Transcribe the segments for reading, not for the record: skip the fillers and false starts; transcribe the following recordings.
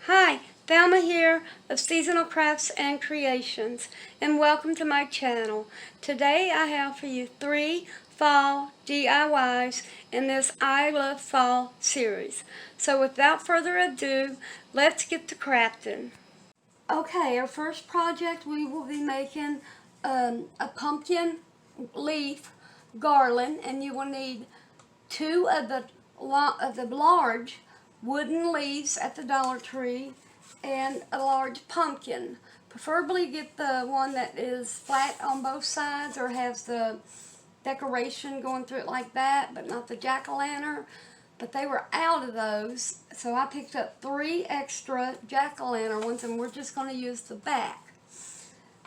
Hi, Thelma here of Seasonal Crafts and Creations, and welcome to my channel. Today I have for you 3 fall DIYs in this I Love Fall series. So without further ado, let's get to crafting. Okay, our first project we will be making a pumpkin leaf garland, and you will need 2 of the large wooden leaves at the Dollar Tree and a large pumpkin. Preferably get the one that is flat on both sides or has the decoration going through it like that, but not the jack-o'-lantern. But they were out of those, so I picked up 3 extra jack-o'-lantern ones, and we're just going to use the back.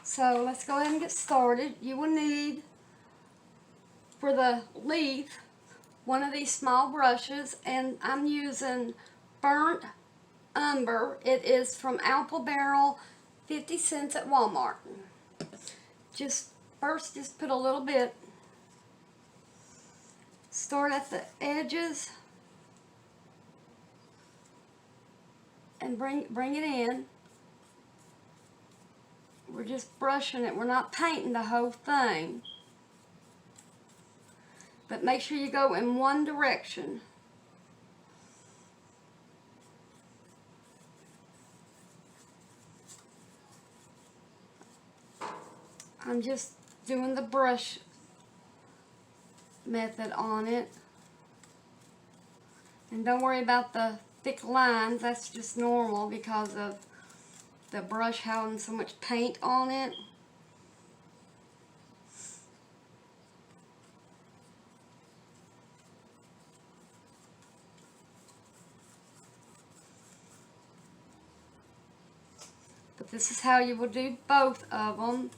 So let's go ahead and get started. You will need, for the leaf, one of these small brushes, and I'm using burnt umber. It is from Apple Barrel, 50 cents at Walmart. Just put a little bit. Start at the edges and bring it in. We're just brushing it. We're not painting the whole thing. But make sure you go in one direction. I'm just doing the brush method on it. And don't worry about the thick lines. That's just normal because of the brush having so much paint on it. But this is how you will do both of them.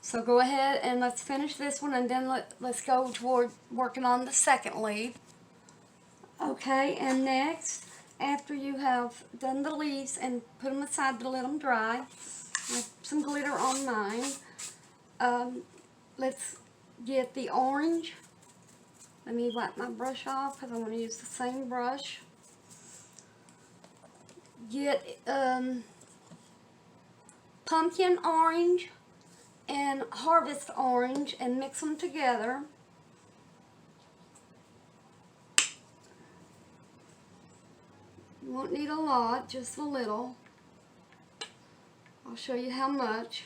So go ahead and let's finish this one, and then let's go toward working on the second leaf. Okay, and next, after you have done the leaves and put them aside to let them dry, I have some glitter on mine. Let's get the orange. Let me wipe my brush off because I want to use the same brush. Get pumpkin orange and harvest orange and mix them together. You won't need a lot, just a little. I'll show you how much.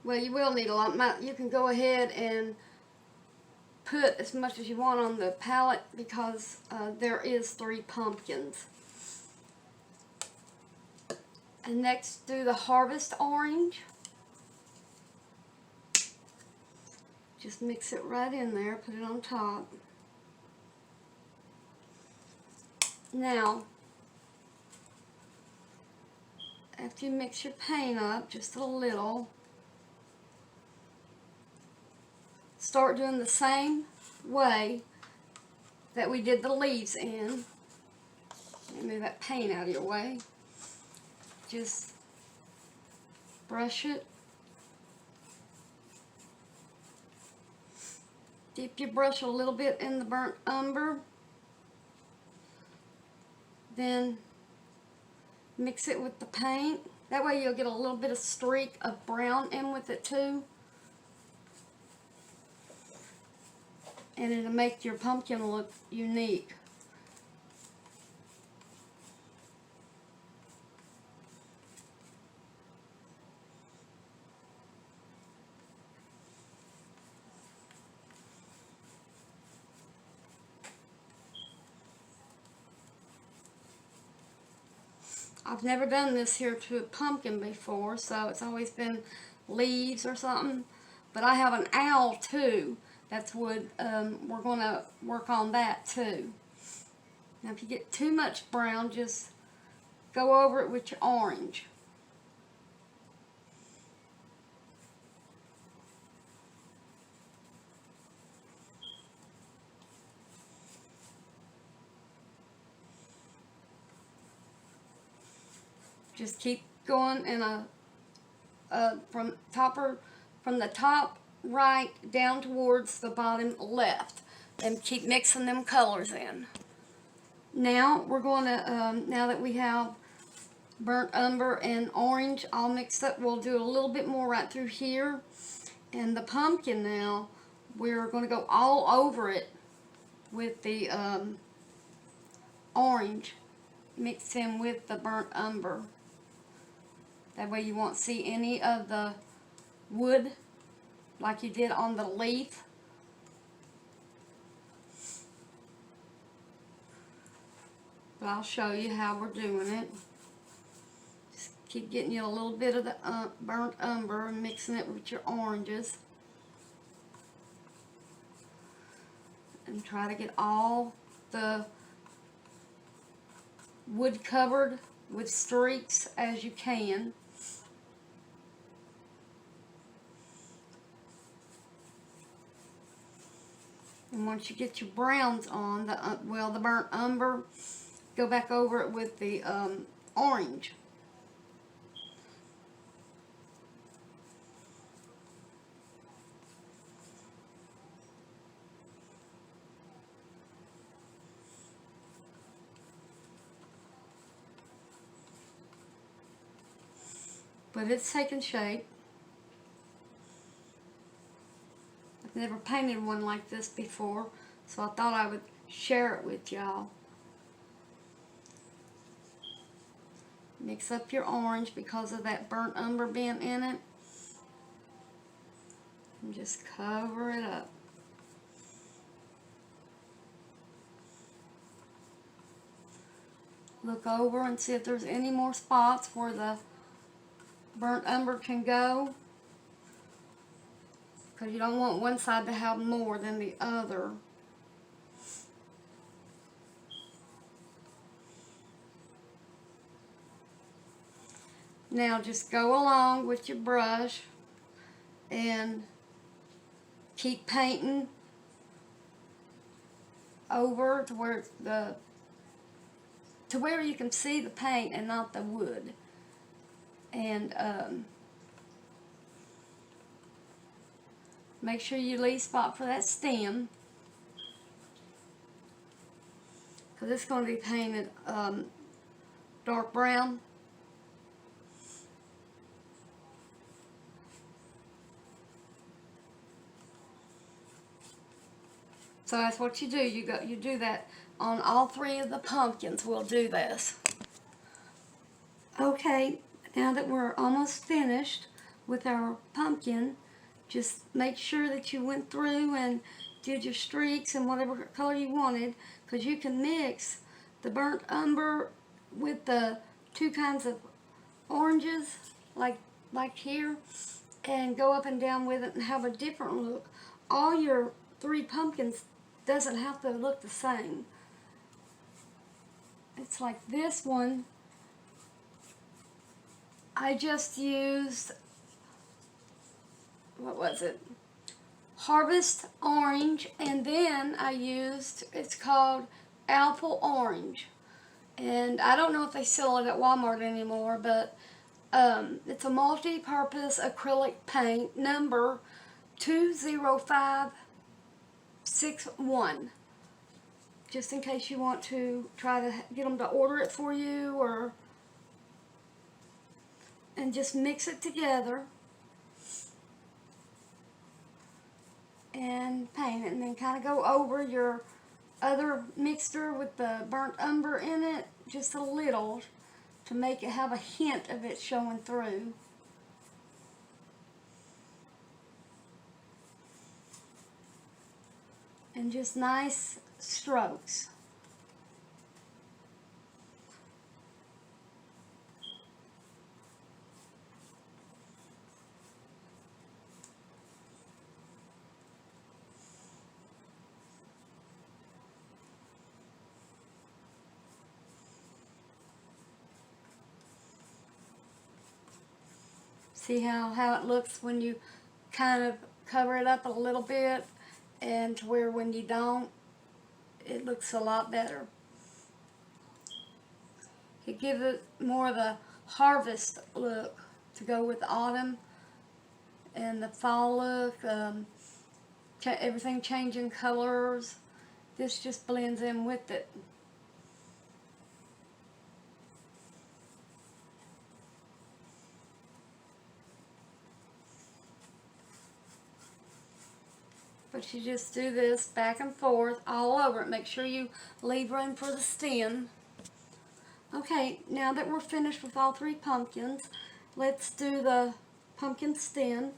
Well, you will need a lot. You can go ahead and put as much as you want on the palette because there is 3 pumpkins. And next, do the harvest orange. Just mix it right in there, put it on top. Now, after you mix your paint up just a little, start doing the same way that we did the leaves in. Let me move that paint out of your way. Just brush it. Dip your brush a little bit in the burnt umber. Then mix it with the paint. That way you'll get a little bit of streak of brown in with it too. And it'll make your pumpkin look unique. I've never done this here to a pumpkin before, so it's always been leaves or something. But I have an owl too. That's wood. We're going to work on that too. Now if you get too much brown, just go over it with your orange. Just keep going in from the top right down towards the bottom left, and keep mixing them colors in. Now we're going to, now that we have burnt umber and orange all mixed up, we'll do a little bit more right through here. And the pumpkin now, we're going to go all over it with the orange mixed in with the burnt umber. That way you won't see any of the wood like you did on the leaf. But I'll show you how we're doing it. Just keep getting you a little bit of the burnt umber and mixing it with your oranges. And try to get all the wood covered with streaks as you can. And once you get your browns on, the burnt umber, go back over it with the orange. But it's taking shape. I've never painted one like this before, so I thought I would share it with y'all. Mix up your orange because of that burnt umber being in it. And just cover it up. Look over and see if there's any more spots where the burnt umber can go, because you don't want one side to have more than the other. Now just go along with your brush and keep painting over to where you can see the paint and not the wood. And make sure you leave spot for that stem, because it's going to be painted dark brown. So that's what you do. You do that on all three of the pumpkins. We'll do this. Okay, now that we're almost finished with our pumpkin, just make sure that you went through and did your streaks and whatever color you wanted, because you can mix the burnt umber with the two kinds of oranges, like here, and go up and down with it and have a different look. All your three pumpkins doesn't have to look the same. It's like this one, I just used, what was it? Harvest orange, and then I used, it's called apple orange. And I don't know if they sell it at Walmart anymore, but it's a multi-purpose acrylic paint, number 20561. Just in case you want to try to get them to order it for you, and just mix it together and paint it, and then kind of go over your other mixture with the burnt umber in it just a little to make it have a hint of it showing through. And just nice strokes. See how it looks when you kind of cover it up a little bit, and to where when you don't, it looks a lot better. It gives it more of the harvest look to go with autumn. and the fall look, everything changing colors. This just blends in with it. But you just do this back and forth all over it. Make sure you leave room for the stem. Okay, now that we're finished with all 3 pumpkins, let's do the pumpkin stem.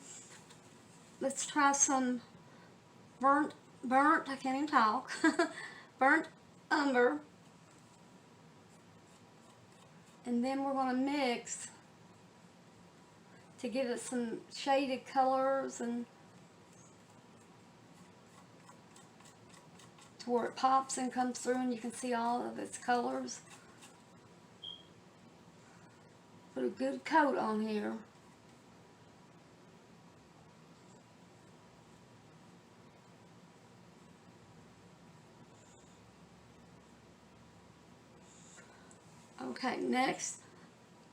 Let's try some burnt, I can't even talk, burnt umber. And then we're going to mix to give it some shaded colors and to where it pops and comes through and you can see all of its colors. Put a good coat on here. Okay, next,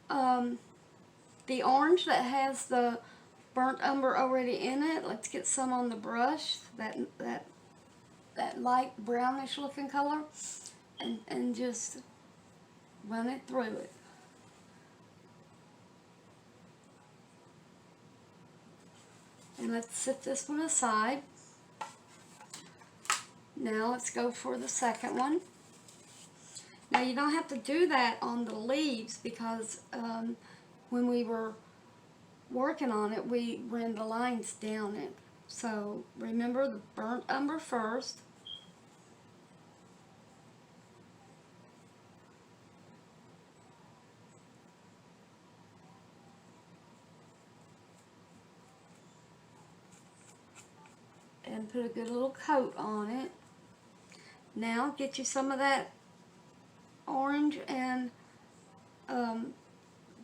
the orange that has the burnt umber already in it, let's get some on the brush, that light brownish looking color, and just run it through it. And let's set this one aside. Now let's go for the second one. Now you don't have to do that on the leaves because when we were working on it, we ran the lines down it. So remember the burnt umber first. And put a good little coat on it. Now get you some of that orange and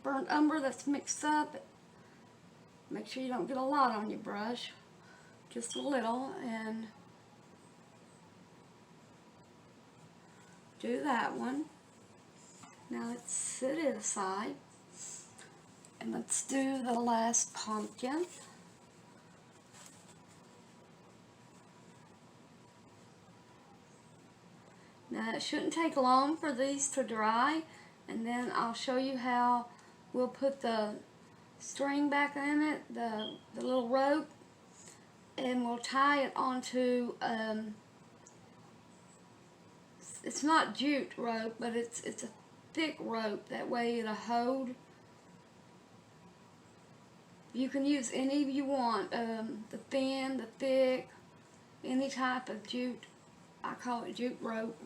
burnt umber that's mixed up. Make sure you don't get a lot on your brush, just a little, and do that one. Now let's set it aside and let's do the last pumpkin. Now it shouldn't take long for these to dry, and then I'll show you how we'll put the string back in it, the little rope, and we'll tie it onto, it's not jute rope, but it's a thick rope, that way it'll hold. You can use any you want, the thin, the thick, any type of jute. I call it jute rope.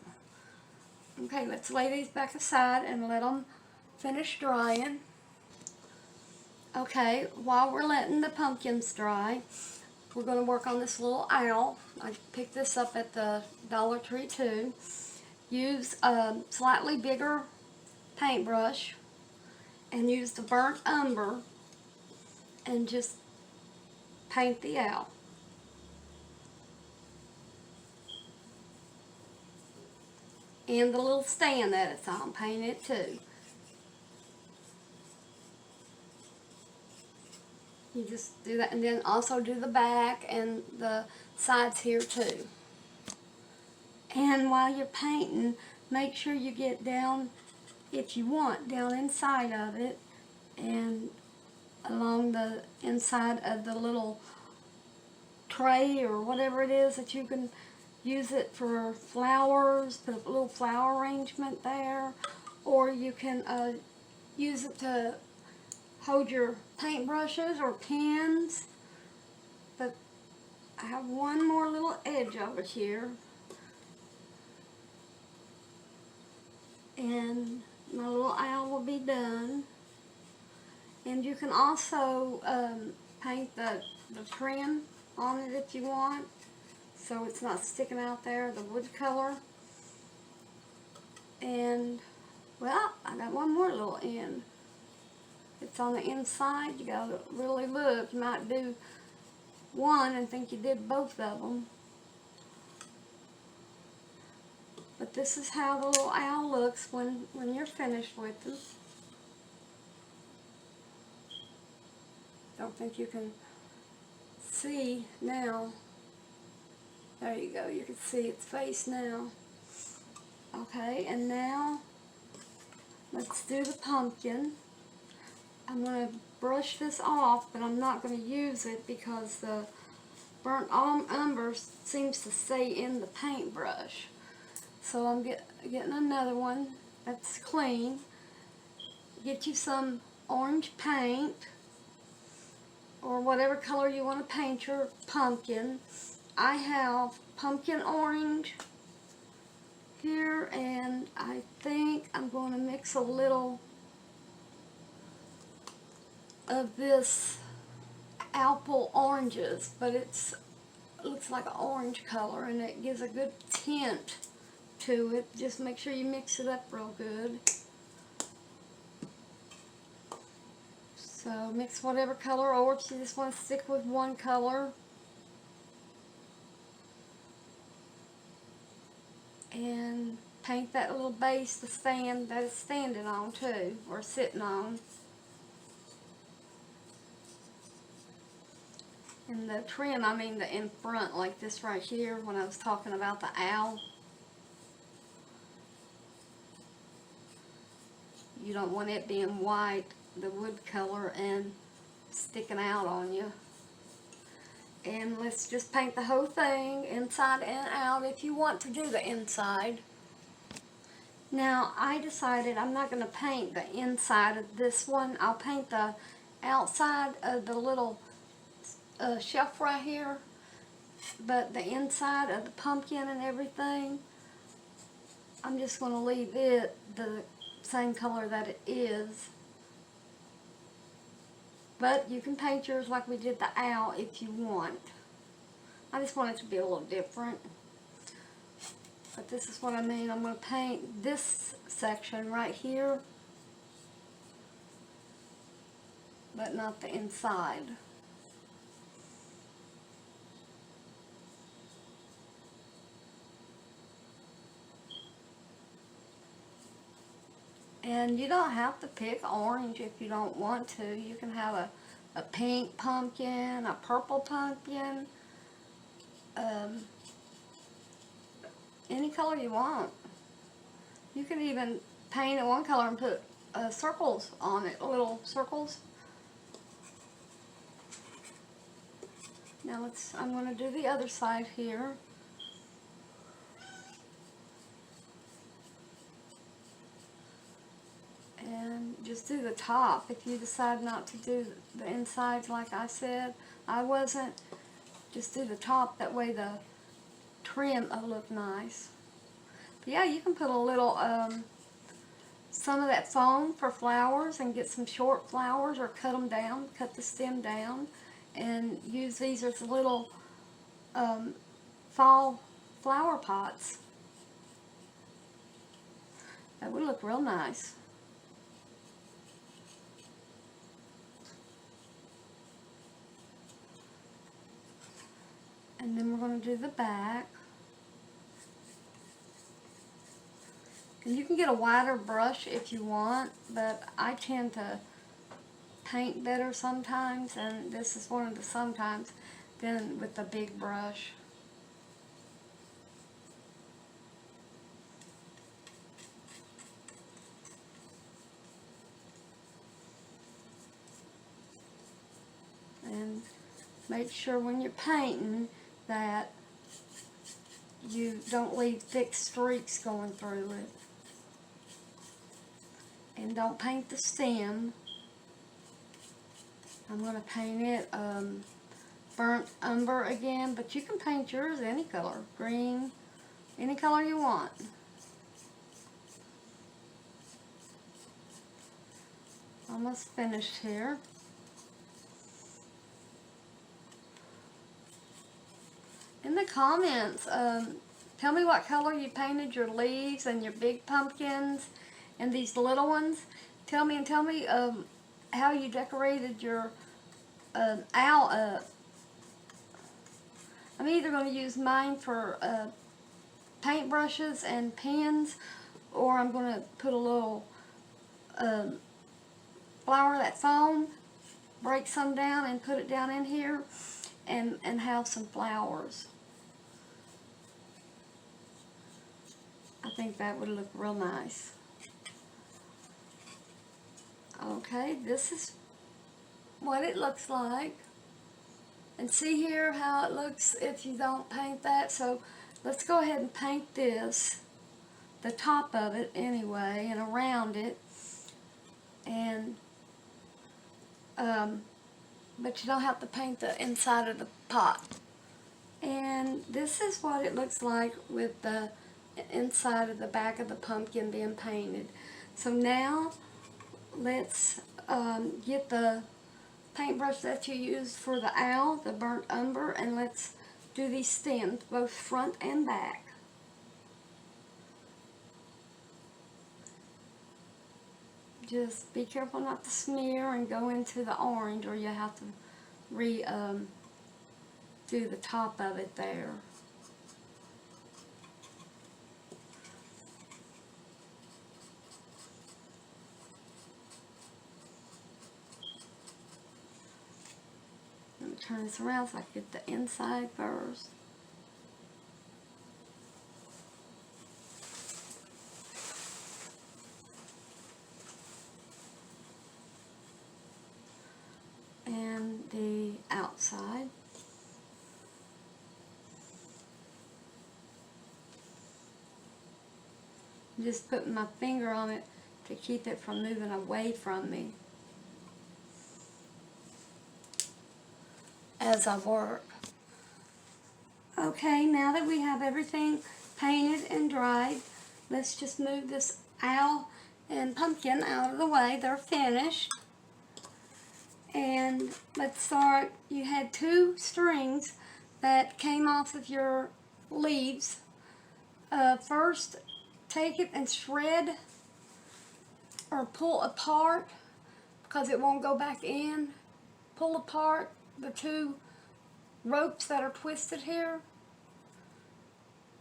Okay, let's lay these back aside and let them finish drying. Okay, while we're letting the pumpkins dry, we're going to work on this little owl. I picked this up at the Dollar Tree too. Use a slightly bigger paintbrush and use the burnt umber and just paint the owl. And the little stand that it's on, paint it too. You just do that, and then also do the back and the sides here too. And while you're painting, make sure you get down, if you want, down inside of it and along the inside of the little tray or whatever it is that you can use it for flowers, put a little flower arrangement there, or you can use it to hold your paintbrushes or pens. But I have one more little edge over here, and my little owl will be done. And you can also paint the trim on it if you want, so it's not sticking out there, the wood color. And, well, I got one more little end. It's on the inside. You gotta really look. You might do one and think you did both of them. But this is how the little owl looks when you're finished with them. Don't think you can see now. There you go, you can see its face now. Okay, and now let's do the pumpkin. I'm going to brush this off, but I'm not going to use it because the burnt umber seems to stay in the paintbrush. So I'm getting another one that's clean. Get you some orange paint or whatever color you want to paint your pumpkin. I have pumpkin orange here, and I think I'm going to mix a little of this apple oranges, but it looks like an orange color and it gives a good tint to it. Just make sure you mix it up real good. So mix whatever color, or if you just want to stick with one color. And paint that little base, the stand that it's standing on too, or sitting on. And the trim, I mean the in front, like this right here, when I was talking about the owl. You don't want it being white, the wood color, and sticking out on you. And let's just paint the whole thing inside and out if you want to do the inside. Now I decided I'm not going to paint the inside of this one. I'll paint the outside of the little shelf right here, but the inside of the pumpkin and everything, I'm just going to leave it the same color that it is. But you can paint yours like we did the owl if you want. I just want it to be a little different. But this is what I mean. I'm going to paint this section right here, but not the inside. And you don't have to pick orange if you don't want to. You can have a pink pumpkin, a purple pumpkin, any color you want. You can even paint it one color and put circles on it, little circles. Now I'm going to do the other side here. And just do the top. If you decide not to do the insides like I said, I wasn't, just do the top, that way the trim will look nice. But yeah, you can put a little, some of that foam for flowers and get some short flowers, or cut them down, cut the stem down, and use these as little fall flower pots. That would look real nice. And then we're going to do the back. And you can get a wider brush if you want, but I tend to paint better sometimes, and this is one of the sometimes, than with the big brush. And make sure when you're painting that you don't leave thick streaks going through it. And don't paint the stem. I'm going to paint it burnt umber again, but you can paint yours any color, green, any color you want. Almost finished here. In the comments, tell me what color you painted your leaves and your big pumpkins and these little ones. Tell me how you decorated your owl up. I'm either going to use mine for paint brushes and pens, or I'm going to put a little flour, that foam, break some down and put it down in here. and have some flowers. I think that would look real nice. Okay, this is what it looks like. And see here how it looks if you don't paint that. So let's go ahead and paint this, the top of it anyway, and around it. And but you don't have to paint the inside of the pot. And this is what it looks like with the inside of the back of the pumpkin being painted. So now let's get the paintbrush that you used for the owl, the burnt umber, and let's do these stems, both front and back. Just be careful not to smear and go into the orange, or you have to do the top of it there. Let me turn this around so I can get the inside first. And the outside. I'm just putting my finger on it to keep it from moving away from me as I work. Okay, now that we have everything painted and dried, let's just move this owl and pumpkin out of the way. They're finished. And let's start. You had 2 strings that came off of your leaves. First, take it and shred or pull apart, because it won't go back in. Pull apart the 2 ropes that are twisted here.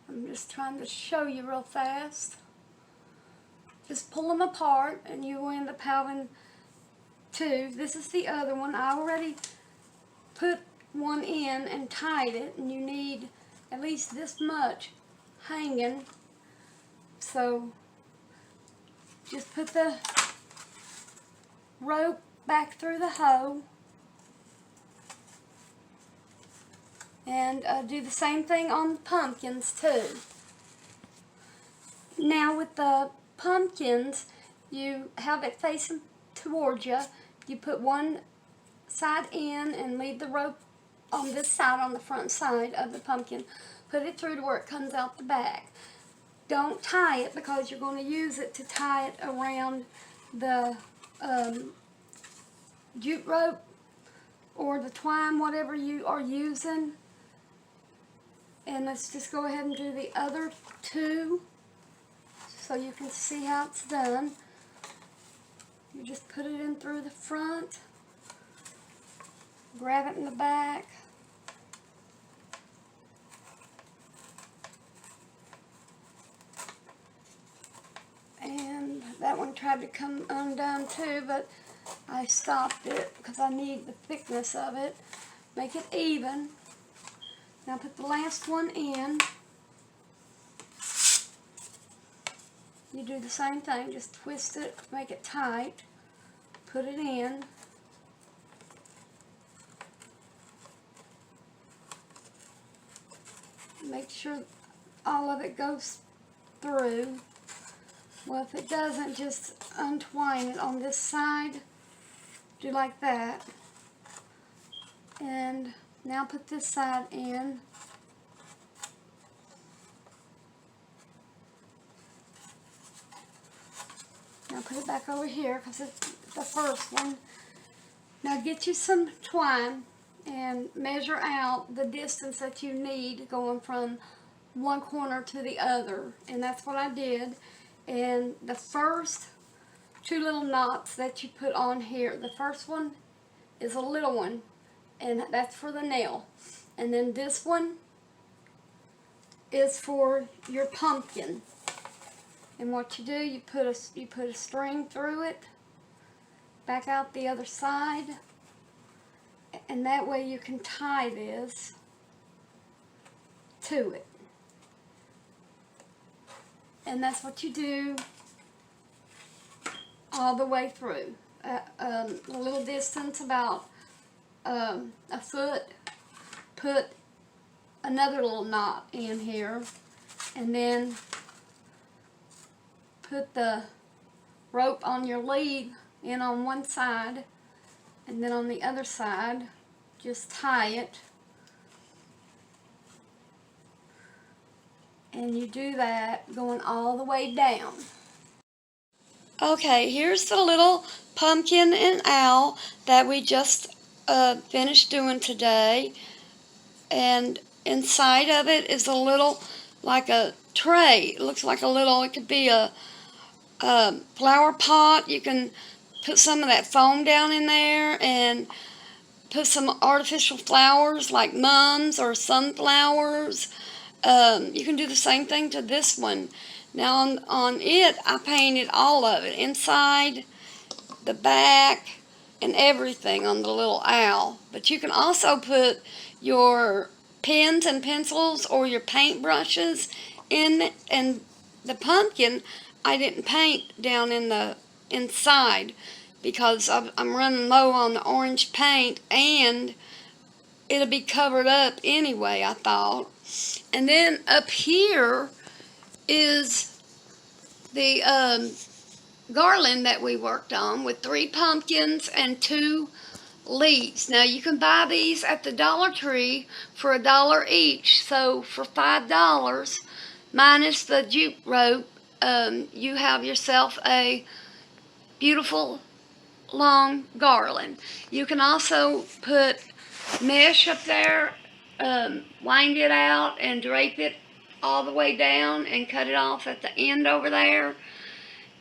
I'm just trying to show you real fast. Just pull them apart and you will end up having 2. This is the other one. I already put one in and tied it, and you need at least this much hanging. So just put the rope back through the hole and do the same thing on the pumpkins too. Now with the pumpkins, you have it facing towards you. You put one side in and leave the rope on this side, on the front side of the pumpkin. Put it through to where it comes out the back. Don't tie it, because you're going to use it to tie it around the jute rope or the twine, whatever you are using. And let's just go ahead and do the other 2 so you can see how it's done. You just put it in through the front, grab it in the back, and that one tried to come undone too, but I stopped it because I need the thickness of it. Make it even. Now put the last one in. You do the same thing, just twist it, make it tight, put it in. Make sure all of it goes through. Well, if it doesn't, just untwine it on this side. Do like that. And now put this side in. Now put it back over here because it's the first one. Now get you some twine and measure out the distance that you need going from one corner to the other. And that's what I did. And the first 2 little knots that you put on here, the first one is a little one, and that's for the nail. And then this one is for your pumpkin. And what you do, you put a string through it, back out the other side, And that way you can tie this to it. And that's what you do all the way through. A little distance, about a foot, put another little knot in here, and then put the rope on your lead in on one side, and then on the other side just tie it, and you do that going all the way down. Okay, here's the little pumpkin and owl that we just finished doing today, and inside of it is a little, like a tray. It looks like a little, it could be a flower pot. You can put some of that foam down in there and put some artificial flowers like mums or sunflowers. You can do the same thing to this one. Now on it, I painted all of it, inside, the back, and everything on the little owl. But you can also put your pens and pencils or your paint brushes in, and the pumpkin I didn't paint down in the inside because I'm running low on the orange paint, and it'll be covered up anyway, I thought. And then up here is the garland that we worked on with 3 pumpkins and 2 leaves. Now you can buy these at the Dollar Tree for $1 each. So for $5, minus the jute rope, you have yourself a beautiful long garland. You can also put mesh up there, wind it out and drape it all the way down and cut it off at the end over there.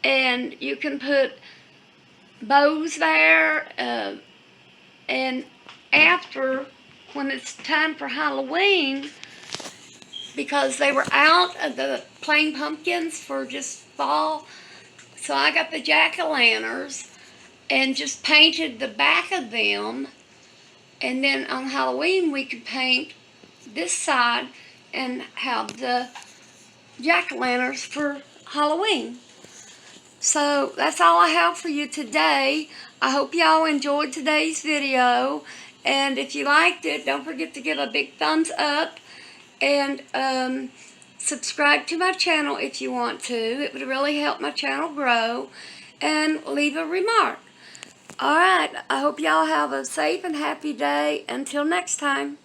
And you can put bows there, and after, when it's time for Halloween, because they were out of the plain pumpkins for just fall, so I got the jack-o'-lanterns and just painted the back of them, and then on Halloween we could paint this side and have the jack-o'-lanterns for Halloween. So that's all I have for you today. I hope y'all enjoyed today's video, and if you liked it, don't forget to give a big thumbs up, and subscribe to my channel if you want to. It would really help my channel grow, and leave a remark. Alright, I hope y'all have a safe and happy day. Until next time.